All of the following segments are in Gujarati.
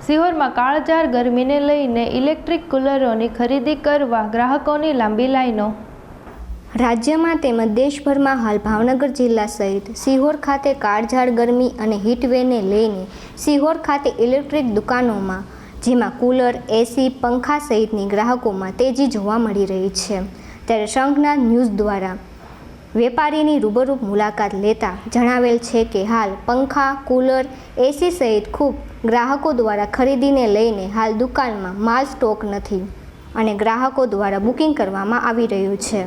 સિહોરમાં કાળઝાળ ગરમીને લઈને ઇલેક્ટ્રિક કુલરોની ખરીદી કરવા ગ્રાહકોની લાંબી લાઈનો। રાજ્યમાં તેમજ દેશભરમાં હાલ ભાવનગર જિલ્લા સહિત સિહોર ખાતે કાળઝાળ ગરમી અને હીટવેવને લઈને સિહોર ખાતે ઇલેક્ટ્રિક દુકાનોમાં જેમાં કુલર, એસી, પંખા સહિતની ગ્રાહકોમાં તેજી જોવા મળી રહી છે। ત્યારે સંઘના ન્યૂઝ દ્વારા વેપારીની રૂબરૂ મુલાકાત લેતા જણાવેલ છે કે હાલ પંખા, કુલર, એસી સહિત ખૂબ ગ્રાહકો દ્વારા ખરીદીને લઈને હાલ દુકાનમાં માલ સ્ટોક નથી અને ગ્રાહકો દ્વારા બુકિંગ કરવામાં આવી રહ્યું છે।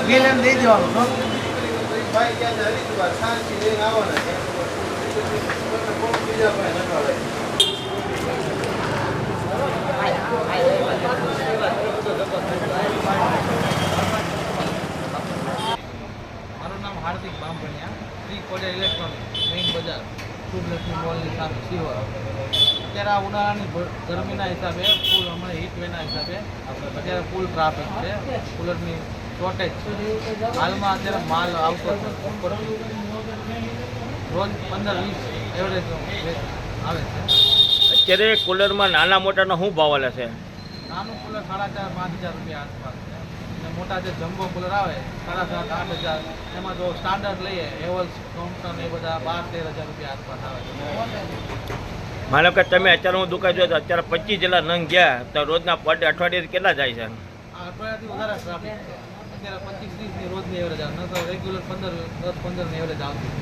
बिल एम दे देवानुं મારું નામ હાર્દિક Bambhania, Shri college electronic main બજાર શુભલક્ષ્મી મોલની સામે સિહોર। અત્યારે આ ઉનાળાની ગરમીના હિસાબે ફૂલ હમણાં હીટવેવના હિસાબે અત્યારે ફૂલ ટ્રાફિક છે, કુલરની શોર્ટેજ છે। હાલમાં અત્યારે માલ આવતો રોજ 15-20 એવરેજ આવે છે। અત્યારે કુલરમાં નાના મોટાનો શું ભાવ આલે છે? નાનું કુલર 4,500-5,000 રૂપિયા આસપાસ છે અને મોટા જે જમ્બો કુલર આવે 7,500-8,000, એમાં જો સ્ટાન્ડર્ડ લઈએ હેવલ્સ, ક્રોમ્પ્ટન એ બધા 12,000-13,000 રૂપિયા આસપાસ આવે છે। માનો કે તમે અત્યારે હું દુકાન જોયો તો અત્યારે 25 જેટલા નંગ ગયા તો રોજના પર ડે અઠવાડિયે કેટલા જાય છે? આ અઠવાડિયાથી વધારે ટ્રાફિક છે, અત્યારે 25-30ની રોજની એવરેજ આવે, ન તો રેગ્યુલર 10-15ની એવરેજ આવતી।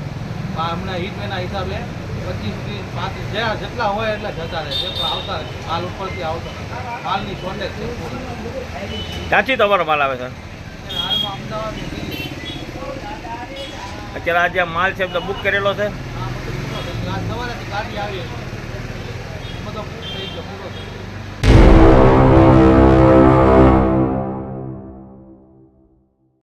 હમણાં હીટવેવના હિસાબે 25-30-35 જેટલા હોય એટલા જતા રહે છે, પણ આવતા માલ ઉપરથી આવતો નથી, માલની શોર્ટેજ છે। ક્યાંથી તમારો માલ આવે છે? હાલમાં અમદાવાદ, અત્યારે આ જે માલ છે બધો બુક કરેલો છે? સવારેથી ગાડી આવી બધો થઈ ગયો પૂરો.